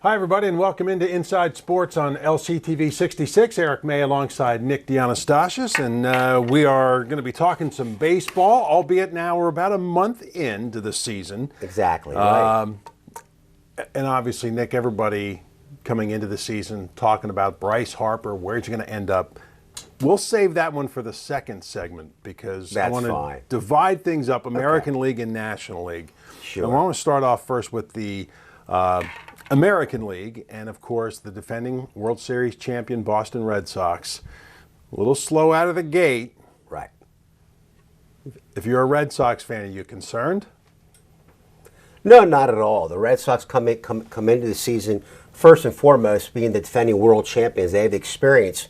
Hi, everybody, and welcome into Inside Sports on LCTV 66. Eric May alongside Nick Dianastasis, and we are going to be talking some baseball, albeit now we're about a month into the season. Exactly, right. And obviously, Nick, everybody coming into the season talking about Bryce Harper, where's he going to end up. We'll save that one for the second segment because I want to divide things up, American League and National League. Sure. I want to start off first with the American League, and of course the defending World Series champion Boston Red Sox. A little slow out of the gate. Right. If you're a Red Sox fan, are you concerned? No, not at all. The Red Sox come into the season, first and foremost, being the defending world champions. They have experience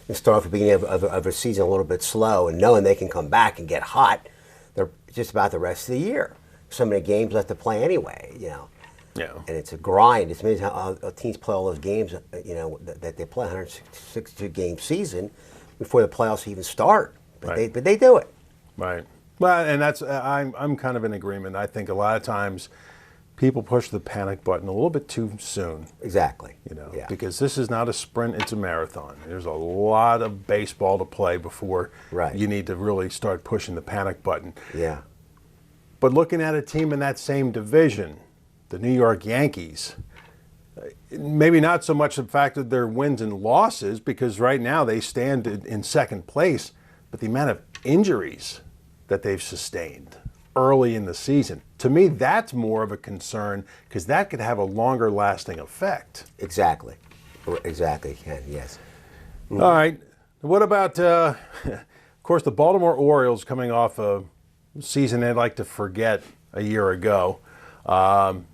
and start off at the beginning of a season a little bit slow, and knowing they can come back and get hot, they're just about the rest of the year. So many games left to play anyway, Yeah. And it's a grind. It's amazing how teams play all those games, that they play 162-game season before the playoffs even start. But they do it. Right. Well, and that's I'm kind of in agreement. I think a lot of times people push the panic button a little bit too soon. Exactly. Because this is not a sprint; it's a marathon. There's a lot of baseball to play before you need to really start pushing the panic button. Yeah. But looking at a team in that same division, the New York Yankees, maybe not so much the fact that their wins and losses, because right now they stand in second place, but the amount of injuries that they've sustained early in the season. To me, that's more of a concern because that could have a longer lasting effect. Exactly. Exactly, Ken, yes. Mm-hmm. All right. What about, of course, the Baltimore Orioles coming off a season they'd like to forget a year ago. And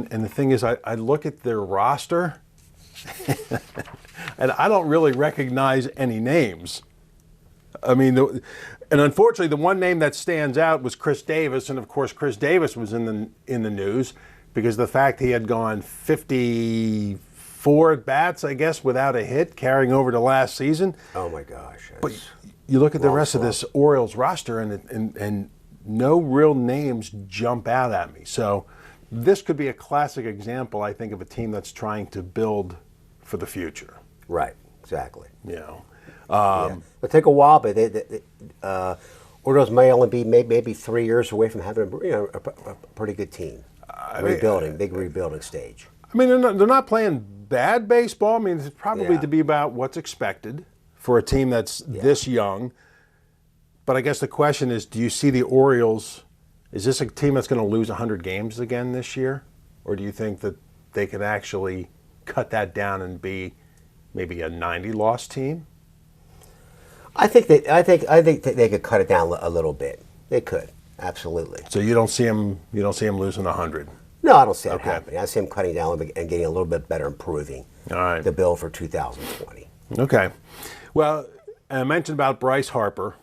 the thing is, I look at their roster, and I don't really recognize any names. I mean, and unfortunately, the one name that stands out was Chris Davis, and of course, Chris Davis was in the news because of the fact he had gone 54 at bats, I guess, without a hit, carrying over to last season. Oh my gosh! But you look at the rest of this Orioles roster, and no real names jump out at me. So this could be a classic example, I think, of a team that's trying to build for the future. Right, exactly. But take a while, but Orioles may only be maybe 3 years away from having a pretty good team. Big rebuilding stage. I mean, they're not playing bad baseball. I mean, it's probably to be about what's expected for a team that's this young. But I guess the question is, do you see the Orioles, is this a team that's going to lose 100 games again this year? Or do you think that they can actually cut that down and be maybe a 90-loss team? I think they could cut it down a little bit. They could, absolutely. So you don't see them losing 100? No, I don't see that happening. I see them cutting down and getting a little bit better, improving the bill for 2020. Okay. Well, I mentioned about Bryce Harper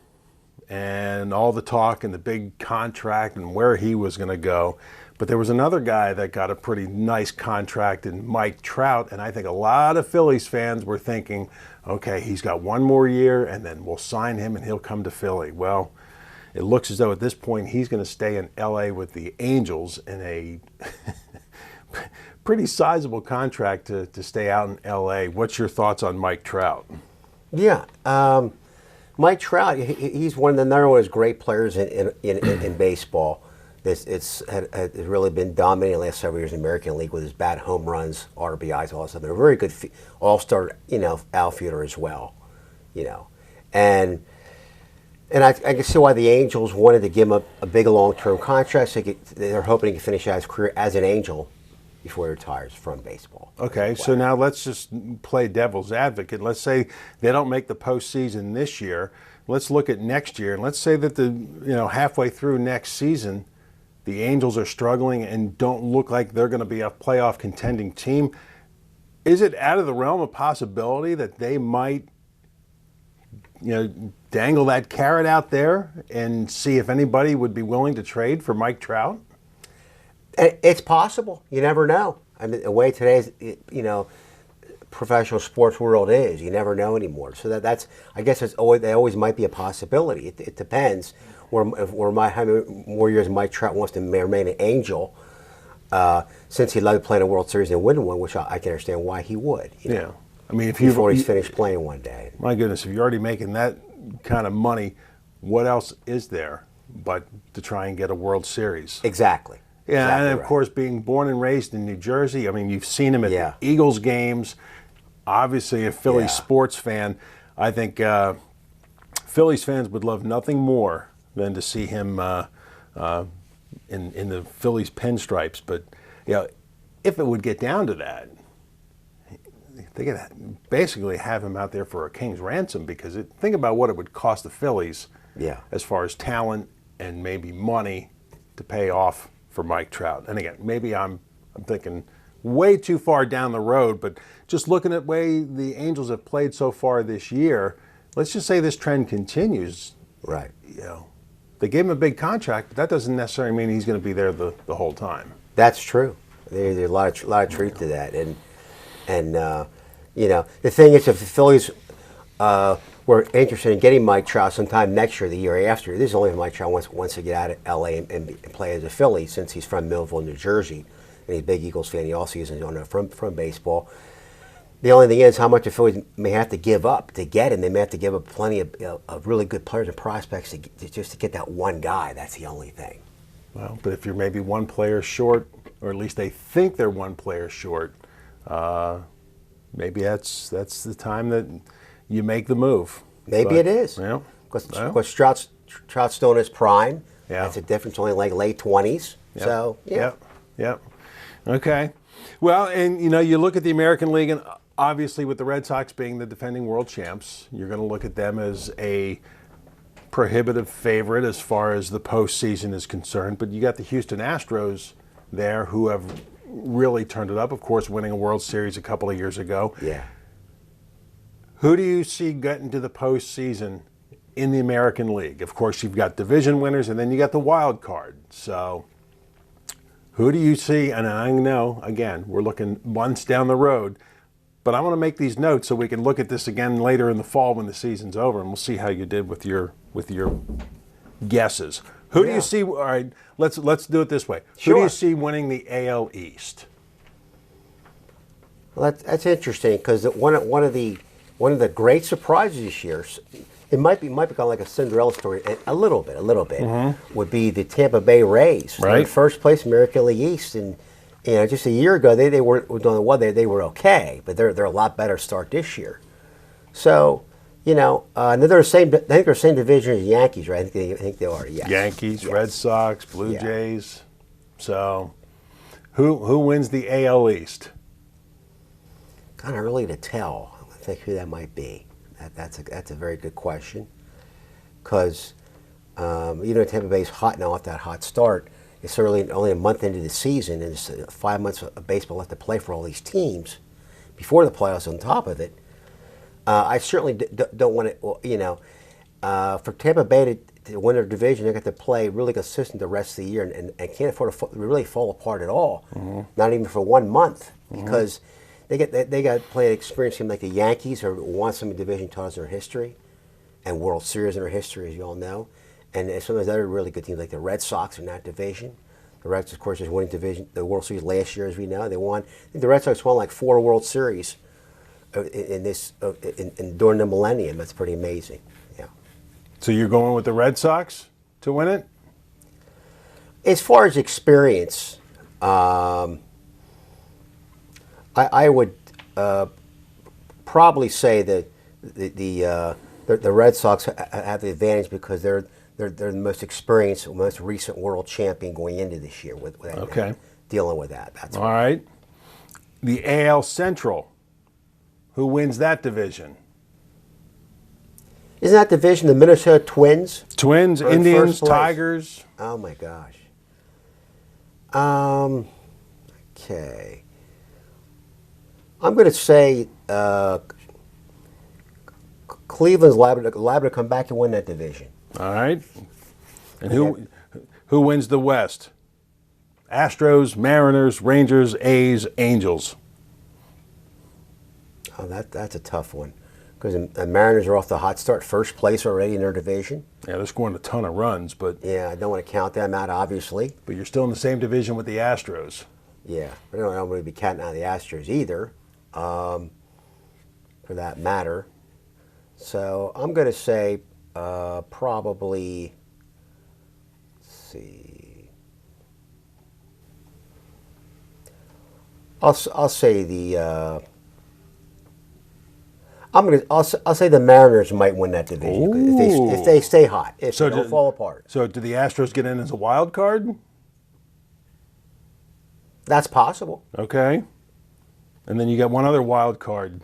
and all the talk and the big contract and where he was going to go. But there was another guy that got a pretty nice contract in Mike Trout, and I think a lot of Phillies fans were thinking, okay, he's got one more year, and then we'll sign him and he'll come to Philly. Well, it looks as though at this point he's going to stay in L.A. with the Angels in a pretty sizable contract to stay out in L.A. What's your thoughts on Mike Trout? Yeah. Mike Trout, he's one of the number one great players in baseball. It's really been dominating the last several years in the American League with his bat, home runs, RBIs, all that stuff. And a very good all-star, outfielder as well, And I can see why the Angels wanted to give him a big long-term contract. So they're hoping he can finish out his career as an Angel before he retires from baseball. Okay, so now let's just play devil's advocate. Let's say they don't make the postseason this year. Let's look at next year, and let's say that halfway through next season, the Angels are struggling and don't look like they're going to be a playoff contending team. Is it out of the realm of possibility that they might, dangle that carrot out there and see if anybody would be willing to trade for Mike Trout? It's possible. You never know. I mean, the way today's, professional sports world is, you never know anymore. So that's I guess they always might be a possibility. It depends. How many more years Mike Trout wants to remain an Angel. since he loved playing a World Series and winning one, which I can understand why he would. You know, Yeah. I mean, if before he's finished playing one day. my goodness, if you're already making that kind of money, what else is there but to try and get a World Series? Exactly. Yeah, Exactly and of right. course, being born and raised in New Jersey, I mean, you've seen him at Yeah. the Eagles games. Obviously, a Philly Yeah. sports fan. I think Phillies fans would love nothing more than to see him in the Phillies pinstripes. But you know, if it would get down to that, they could basically have him out there for a king's ransom, because think about what it would cost the Phillies, Yeah. as far as talent and maybe money to pay off for Mike Trout. And again, maybe I'm thinking way too far down the road, but just looking at the way the Angels have played so far this year, let's just say this trend continues. Right. You know, they gave him a big contract, but that doesn't necessarily mean he's going to be there the whole time. That's true. There's a lot of truth to that, and you know, the thing is, if the Phillies were interested in getting Mike Trout sometime next year, the year after, this is only if Mike Trout wants to get out of L.A. and play as a Philly, since he's from Millville, New Jersey, and he's a big Eagles fan. He also isn't from baseball. The only thing is how much the Phillies may have to give up to get him. They may have to give up plenty of really good players and prospects just to get that one guy. That's the only thing. Well, but if you're maybe one player short, or at least they think they're one player short, maybe that's the time that you make the move. Maybe it is. Yeah. Because Trout's still in his prime. Yeah. That's a difference, only like late 20s. Yep. So, yeah. Yep. Okay. Well, and you know, you look at the American League, and obviously with the Red Sox being the defending world champs, you're going to look at them as a prohibitive favorite as far as the postseason is concerned. But you got the Houston Astros there, who have really turned it up, of course, winning a World Series a couple of years ago. Yeah. Who do you see getting to the postseason in the American League? Of course, you've got division winners, and then you got the wild card. So who do you see? And I know, again, we're looking months down the road, but I want to make these notes so we can look at this again later in the fall when the season's over, and we'll see how you did with your guesses. Who do you see? All right, let's do it this way. Who do you see winning the AL East? Well, that's interesting, because one of the great surprises this year, it might be kind of like a Cinderella story, a little bit, would be the Tampa Bay Rays. Right. They're in first place American League East, and you know, just a year ago they weren't doing well. They were okay, but they're a lot better start this year. So, you know, and they're the same. I think they're the same division as the Yankees, right? I think they are. Yes. Yankees, Yes. Red Sox, Blue Yeah. Jays. So, who wins the AL East? Kind of early to tell. I think who that might be. That's a very good question. Because you know, Tampa Bay's hot now off that hot start. It's only a month into the season, and it's 5 months of baseball left to play for all these teams before the playoffs. On top of it, I certainly don't want to. Well, you know, for Tampa Bay to win their division, they got to play really consistent the rest of the year, and can't afford to really fall apart at all. Mm-hmm. Not even for 1 month, because they got playing experience team like the Yankees, or won some division titles in their history, and World Series in their history, as you all know. And some of those other really good teams like the Red Sox in that division. The Reds, of course, is winning the World Series last year, as we know. They won. I think the Red Sox won like 4 World Series during the millennium. That's pretty amazing. Yeah. So you're going with the Red Sox to win it? As far as experience, I would probably say that the Red Sox have the advantage, because they're the most experienced, most recent world champion going into this year with Okay. dealing with that. That's All right. The AL Central. Who wins that division? Isn't that division the Minnesota Twins? Twins, Or in Indians, first place? Tigers. Oh my gosh. Okay. I'm going to say Cleveland's liable to come back and win that division. All right. And who wins the West? Astros, Mariners, Rangers, A's, Angels. Oh, that's a tough one, because the Mariners are off the hot start, first place already in their division. Yeah, they're scoring a ton of runs, but Yeah, I don't want to count them out, obviously. you're still in the same division with the Astros. Yeah, I don't really be counting on the Astros either, for that matter. So I'm going to say probably, let's see, I'll say the I'll say the Mariners might win that division if they stay hot, if they don't fall apart. So do the Astros get in as a wild card? That's possible. Okay. And then you got one other wild card.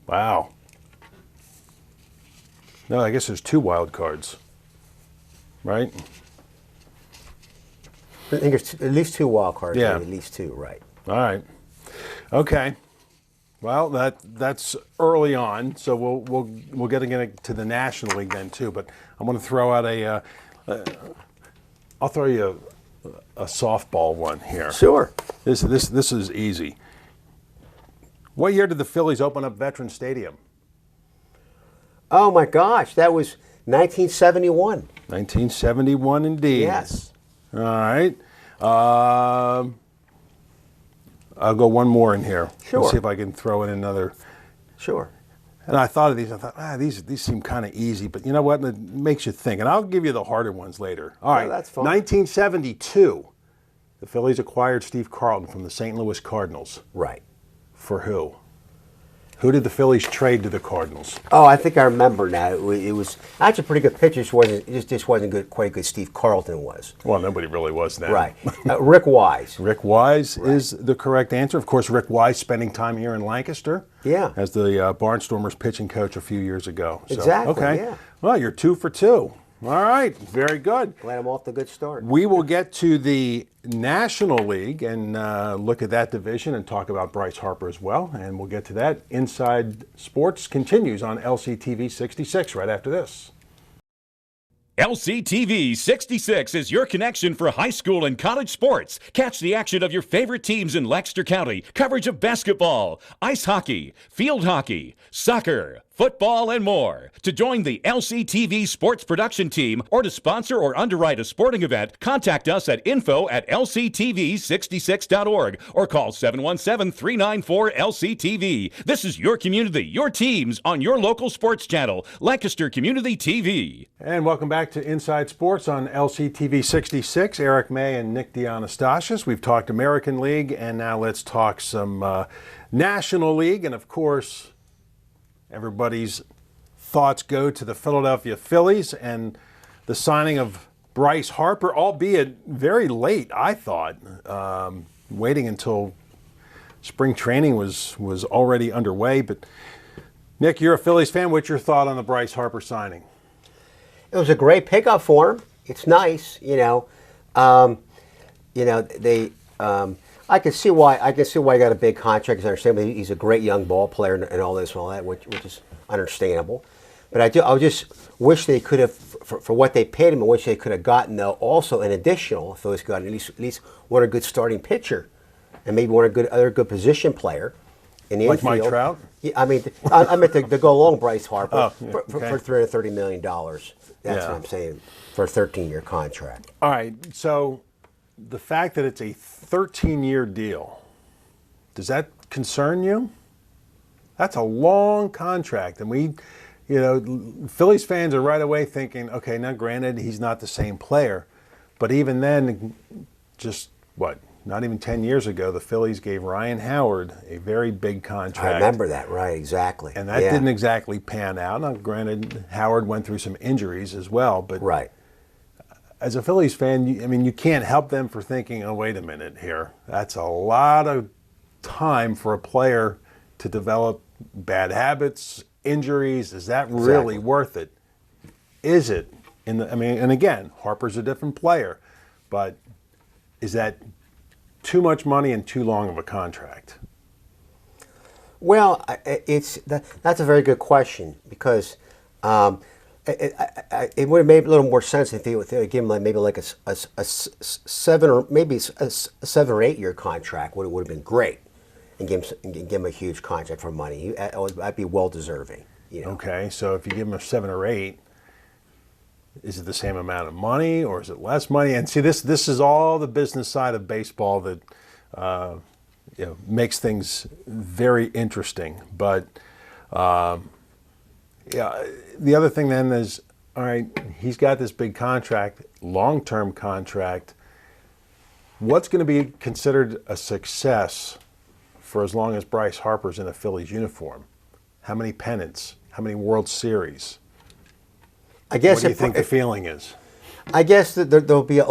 Wow. No, I guess there's two wild cards, right? I think there's at least two wild cards. Yeah. At least two, right. All right. Okay. Well, that's early on, so we'll get to the National League then too. But I'm going to throw out I'll throw you a softball one here. Sure. This is easy. What year did the Phillies open up Veterans Stadium? Oh my gosh, that was 1971. 1971 indeed. Yes. All right. I'll go one more in here. Sure. Let's see if I can throw in another. Sure. And I thought of these. I thought, these seem kind of easy, but you know what? It makes you think. And I'll give you the harder ones later. All right. That's fine. 1972, the Phillies acquired Steve Carlton from the St. Louis Cardinals. Right. For who? Who did the Phillies trade to the Cardinals? Oh, I think I remember now. It was actually a pretty good pitcher. It just wasn't good, quite as good Steve Carlton was. Well, nobody really was then. Right. Rick Wise. Rick Wise is the correct answer. Of course, Rick Wise spending time here in Lancaster. Yeah. As the Barnstormers pitching coach a few years ago. So, Exactly, Okay. yeah. Well, you're 2 for 2. All right. Very good. Glad I'm off to a good start. We will get to the National League and look at that division and talk about Bryce Harper as well. And we'll get to that. Inside Sports continues on LCTV 66 right after this. LCTV 66 is your connection for high school and college sports. Catch the action of your favorite teams in Lancaster County. Coverage of basketball, ice hockey, field hockey, soccer, football, and more. To join the LCTV sports production team or to sponsor or underwrite a sporting event, contact us at info@lctv66.org or call 717-394-LCTV. This is your community, your teams on your local sports channel, Lancaster Community TV. And welcome back to Inside Sports on LCTV 66. Eric May and Nick Dianastasis. We've talked American League, and now let's talk some National League. And of course, everybody's thoughts go to the Philadelphia Phillies and the signing of Bryce Harper, albeit very late, I thought, waiting until spring training was already underway. But Nick, you're a Phillies fan. What's your thought on the Bryce Harper signing? It was a great pickup for him. It's nice, they. I can see why. He got a big contract. Because I understand he's a great young ball player and all this and all that, which is understandable. But I just wish they could have, for what they paid him, I wish they could have gotten though also an additional. If Phillies got at least one a good starting pitcher, and maybe one other good position player in the Like infield. Mike Trout? Yeah, I mean, I meant to go along Bryce Harper okay. for $330 million. That's what I'm saying, for a 13-year contract. All right, so the fact that it's a 13-year deal, does that concern you? That's a long contract, and Phillies fans are right away thinking, okay, now granted, he's not the same player, but even then, not even 10 years ago, the Phillies gave Ryan Howard a very big contract. I remember that, right, exactly. And that didn't exactly pan out. Now, granted, Howard went through some injuries as well, but right. As a Phillies fan, you can't help them for thinking, oh, wait a minute here. That's a lot of time for a player to develop bad habits, injuries. Is that really worth it? Is it? And again, Harper's a different player, but is that too much money and too long of a contract? Well, that's a very good question because it would have made a little more sense if they would give him a 7 or maybe a 7 or 8 year contract. Would have been great, and give him a huge contract for money. That'd be well deserving. Okay, so if you give him a 7 or 8, Is it the same amount of money or is it less money? And see, this is all the business side of baseball that makes things very interesting. But yeah, the other thing then is, all right, he's got this big contract, long-term contract. What's going to be considered a success for as long as Bryce Harper's in a Phillies uniform? How many pennants? How many World Series? I guess what do you think the feeling is? I guess that there'll be a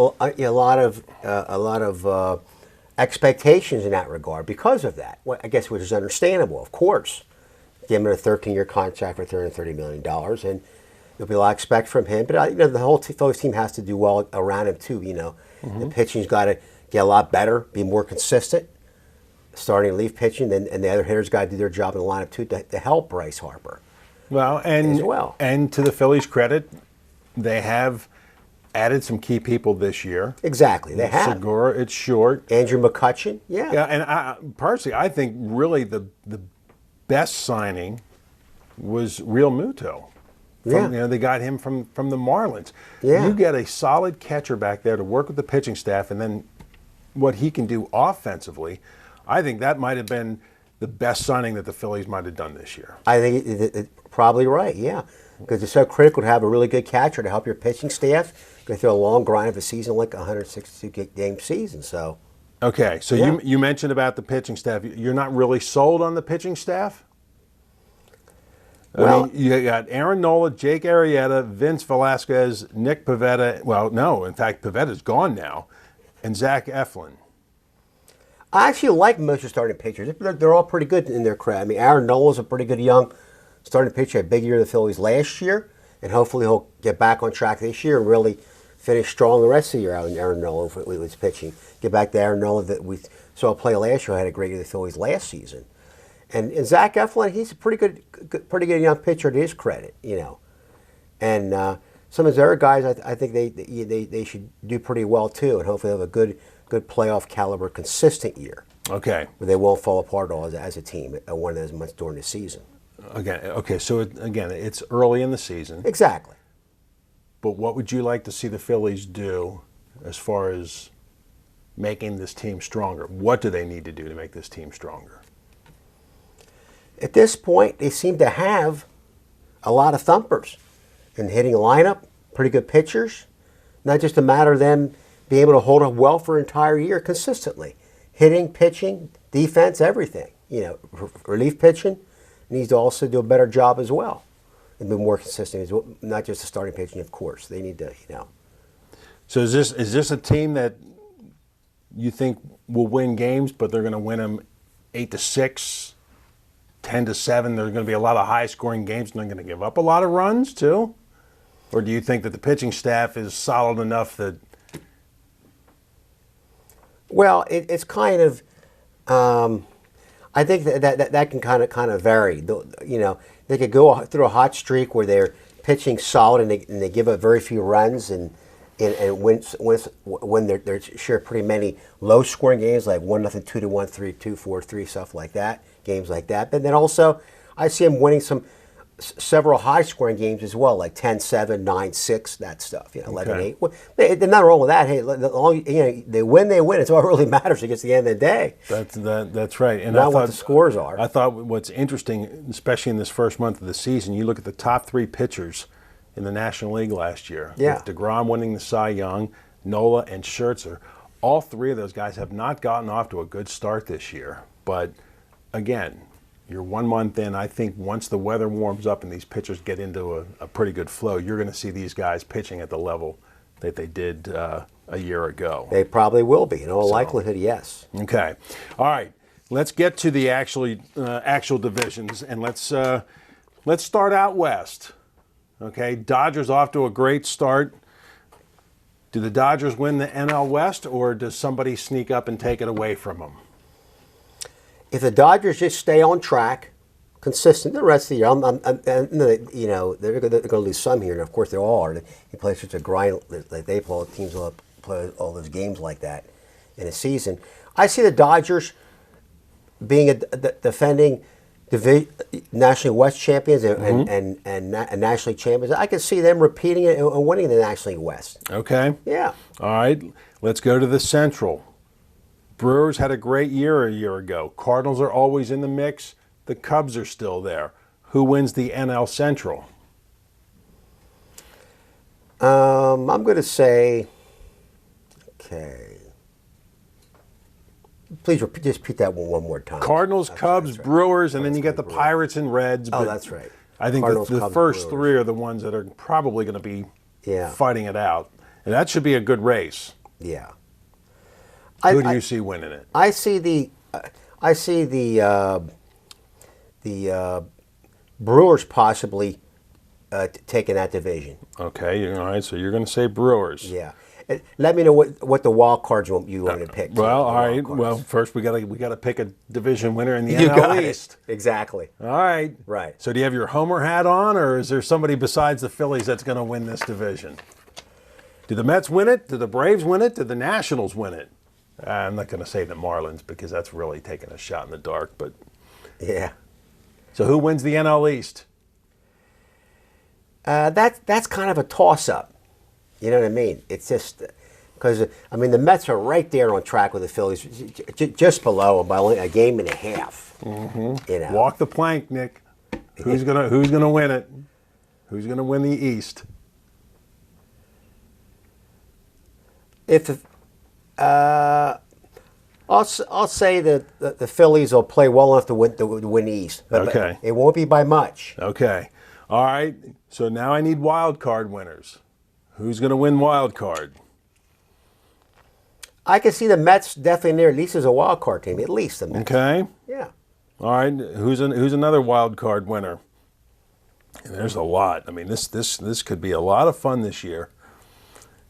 lot of expectations in that regard because of that. Well, I guess which is understandable, of course. Give him a 13-year contract for $330 million, and there'll be a lot of expect from him. But the whole Phillies team has to do well around him too. The pitching's got to get a lot better, be more consistent, starting relief pitching, and the other hitters got to do their job in the lineup too to help Bryce Harper. Well, and to the Phillies' credit, they have added some key people this year. Exactly, they have. Segura, it's short. Andrew McCutchen, yeah. Yeah, and personally, I think really the best signing was Real Muto. They got him from the Marlins. Yeah. You get a solid catcher back there to work with the pitching staff, and then what he can do offensively, I think that might have been the best signing that the Phillies might have done this year. I think it's probably right, yeah. Because it's so critical to have a really good catcher to help your pitching staff go through a long grind of a season like a 162-game season. So, okay, so yeah. you mentioned about the pitching staff. You're not really sold on the pitching staff? Well, I mean, you got Aaron Nola, Jake Arrieta, Vince Velasquez, Nick Pivetta. Well, no, in fact, Pivetta's gone now, and Zach Eflin. I actually like most of the starting pitchers. They're all pretty good in their craft. I mean, Aaron Nola's a pretty good young starting pitcher. Had a big year in the Phillies last year, and hopefully he'll get back on track this year and really finish strong the rest of the year out in Aaron Nola with his pitching. Get back to Aaron Nola that we saw play last year. Had a great year in the Phillies last season. And Zach Eflin, he's a pretty good young pitcher to his credit, And some of his other guys, I think they should do pretty well too, and hopefully have a good playoff caliber, consistent year. Okay. Where they won't fall apart all as a team at one of those months during the season. Okay. So it's early in the season. Exactly. But what would you like to see the Phillies do as far as making this team stronger? What do they need to do to make this team stronger? At this point, they seem to have a lot of thumpers in the hitting lineup, pretty good pitchers. Not just a matter of them being able to hold up well for an entire year consistently. Hitting, pitching, defense, everything. Relief pitching needs to also do a better job as well and be more consistent. Not just the starting pitching, of course. They need to, So is this a team that you think will win games, but they're going to win them 8-6? 10-7, there's going to be a lot of high-scoring games, and they're going to give up a lot of runs too? Or do you think that the pitching staff is solid enough that? Well, it's kind of. I think that can kind of vary. They could go through a hot streak where they're pitching solid and they give up very few runs and when they're share pretty many low-scoring games like 1-0, 2-1, 3-2, 4-3, stuff like that. Games like that, but then also I see them winning several high-scoring games as well, like 10-7, 9-6, that stuff. 11-8. Well, there's nothing wrong with that. Hey, they win. It's all that really matters against the end of the day. That's right. And not what the scores are. I thought what's interesting, especially in this first month of the season, you look at the top three pitchers in the National League last year. Yeah. With DeGrom winning the Cy Young, Nola and Scherzer. All three of those guys have not gotten off to a good start this year, but again, you're 1 month in. I think once the weather warms up and these pitchers get into a pretty good flow, you're going to see these guys pitching at the level that they did a year ago. They probably will be. In all likelihood, yes. Okay. All right. Let's get to the actual divisions, and let's start out west. Okay. Dodgers off to a great start. Do the Dodgers win the NL West, or does somebody sneak up and take it away from them? If the Dodgers just stay on track, consistent the rest of the year, they're going to lose some here, and of course they all are. They play such a grind like they play. Teams will play all those games like that in a season. I see the Dodgers being a defending National West champions and nationally champions. I could see them repeating it and winning the National League West. Okay. Yeah. All right. Let's go to the Central. Brewers had a great year a year ago. Cardinals are always in the mix. The Cubs are still there. Who wins the NL Central? I'm going to say, okay. Please just repeat that one more time. Cardinals, Cubs, that's right. Brewers, and then Cardinals, you get the Cubs, Pirates and Reds. Oh, but that's right. I think Cardinals, the Cubs, first Brewers. three are the ones that are probably going to be Yeah. fighting it out. And that should be a good race. Yeah. Who do you see winning it? I see the Brewers possibly taking that division. Okay, all right, so you're going to say Brewers. Yeah. Let me know what the wild cards you want to pick. Well, all right. Wild Well, cards. first we got to pick a division winner in the You NL got East. it. Exactly. All right. Right. So do you have your homer hat on, or is there somebody besides the Phillies that's going to win this division? Do the Mets win it? Do the Braves win it? Do the Nationals win it? I'm not going to say the Marlins because that's really taking a shot in the dark. But Yeah. so who wins the NL East? That's kind of a toss-up. You know what I mean? It's just because the Mets are right there on track with the Phillies, just below them by only a game and a half. Mm-hmm. You know, Walk the plank, Nick. Who's gonna win it? Who's gonna win the East? I'll say that the Phillies will play well enough to win the East. But Okay. it won't be by much. Okay. All right. So now I need wild card winners. Who's going to win wild card? I can see the Mets definitely near at least as a wild card team. At least the Mets. Okay. Yeah. All right. Who's another wild card winner? And there's a lot. I mean, this could be a lot of fun this year.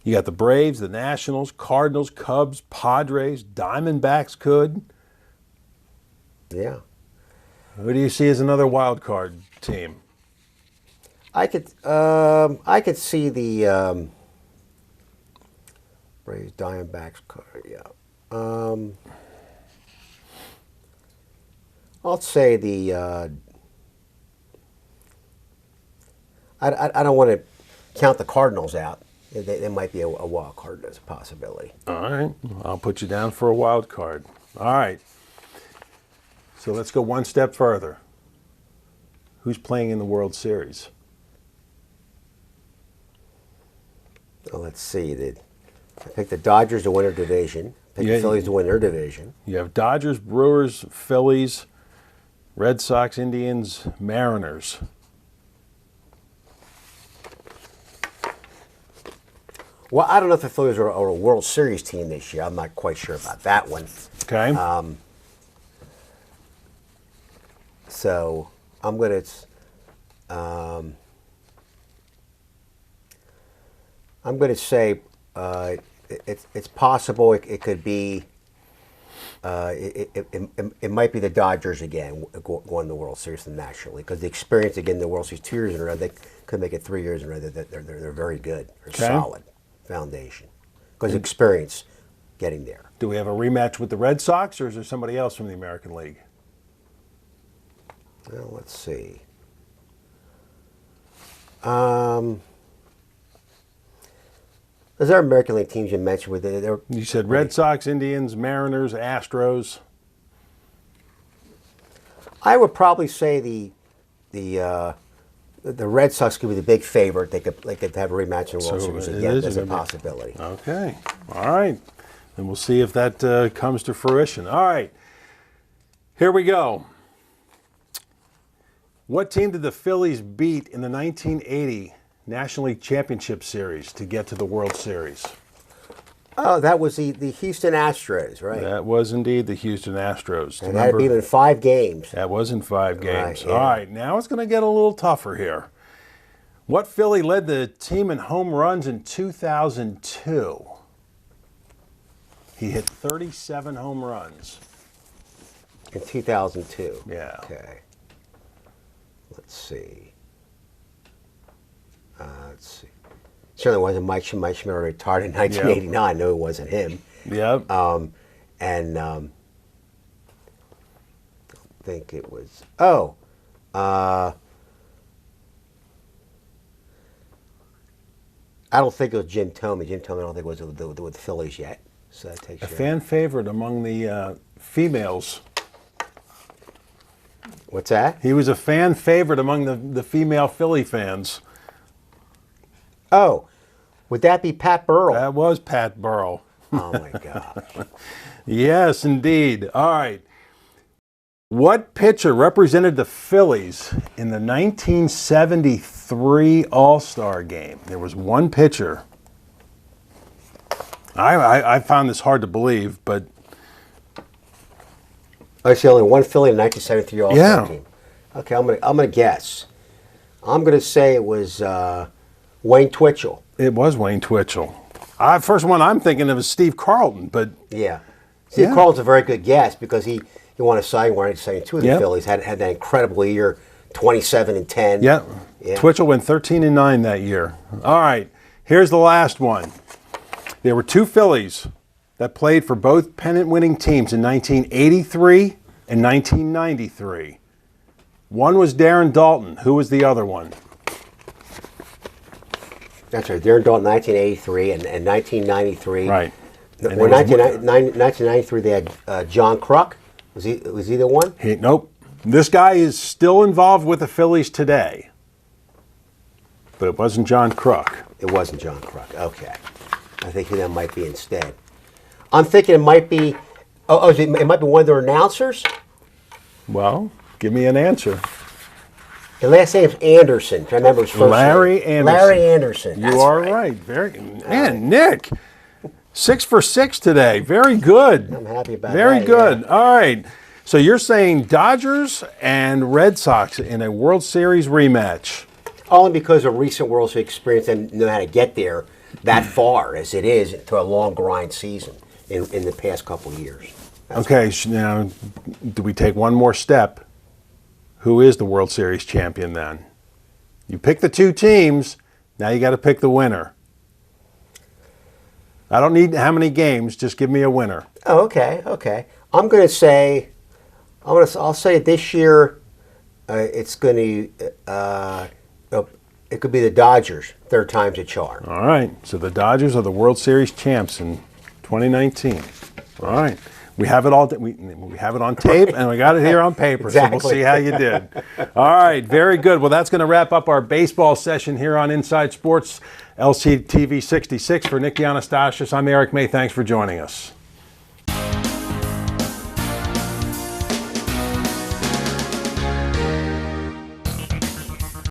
You got the Braves, the Nationals, Cardinals, Cubs, Padres, Diamondbacks could. Yeah. Who do you see as another wild card team? I could see the Braves, Diamondbacks card. Yeah. I'll say the. I don't want to count the Cardinals out. They might be a wild card as a possibility. All right. I'll put you down for a wild card. All right. So let's go one step further. Who's playing in the World Series? Well, let's see. I picked the Dodgers to win their division. Picked Yeah, the Phillies to win their division. You have Dodgers, Brewers, Phillies, Red Sox, Indians, Mariners. Well, I don't know if the Phillies are a World Series team this year. I'm not quite sure about that one. Okay. So I'm going to say it's possible it could be it might be the Dodgers again going to the World Series in the National League because the experience again the World Series 2 years in a row, they could make it 3 years in a row. They're very good. They're solid foundation because experience getting there. Do we have a rematch with the Red Sox, or is there somebody else from the American League? Well, let's see. Is there American League teams you mentioned with it? You said Red Sox, Indians, Mariners, Astros. I would probably say the Red Sox could be the big favorite. They could have a rematch in the World Series again. There's a possibility. Okay. All right. And we'll see if that comes to fruition. All right. Here we go. What team did the Phillies beat in the 1980 National League Championship Series to get to the World Series? Oh, that was the Houston Astros, right? That was indeed the Houston Astros. And that had been in 5 games. That was in 5 games. Right, yeah. All right, now it's going to get a little tougher here. What Philly led the team in home runs in 2002? He hit 37 home runs. In 2002. Yeah. Okay. Let's see. Certainly wasn't Mike Schmidt. Mike Schmidt retired in 1989. No, it wasn't him. Yep. think it was. Oh, I don't think it was Jim Thome. Jim Thome, I don't think was with the Phillies yet. So that takes A fan favorite among the females. What's that? He was a fan favorite among the female Philly fans. Oh, would that be Pat Burrell? That was Pat Burrell. Oh my God. Yes, indeed. All right. What pitcher represented the Phillies in the 1973 All-Star game? There was one pitcher. I found this hard to believe, but I see only one Philly in the 1973 All-Star Yeah. team. Okay, I'm gonna guess. I'm gonna say it was Wayne Twitchell. it was Wayne Twitchell. First one I'm thinking of is Steve Carlton, but Yeah. Steve Yeah. Carlton's a very good guess because he won a Cy Young in 1972 of the Yep. Phillies. Had that incredible year, 27-10. yeah, Yeah. Twitchell went 13-9 that year. All right, here's the last one. There were two Phillies that played for both pennant-winning teams in 1983 and 1993. One was Darren Dalton. Who was the other one? That's right. Darren Dalton, 1983 and 1993. Right. And Well, it was- 1993 they had John Kruk. Was he the one? Nope. This guy is still involved with the Phillies today. But it wasn't John Kruk. It wasn't John Kruk. Okay. I think who that might be instead. I'm thinking it might be. It might be one of their announcers. Well, give me an answer. The last name's Anderson. I remember his first Larry name. Anderson. Larry Anderson. You That's are right. right. Very man, Nick. 6 for 6 today. Very good. I'm happy about Very that, good. yeah. All right. So you're saying Dodgers and Red Sox in a World Series rematch. Only because of recent World Series experience and know how to get there that far as it is to a long grind season in the past couple of years. Okay, now do we take one more step? Who is the World Series champion then? You pick the two teams, now you got to pick the winner. I don't need how many games, just give me a winner. Oh, okay. I'm going to say, I'll say this year, it's going to, it could be the Dodgers, third time's a charm. All right, so the Dodgers are the World Series champs in 2019. All right. We have it all. We have it on tape, and we got it here on paper. Exactly. So we'll see how you did. All right, very good. Well, that's going to wrap up our baseball session here on Inside Sports, LCTV 66. For Nick Dianastasis, I'm Eric May. Thanks for joining us.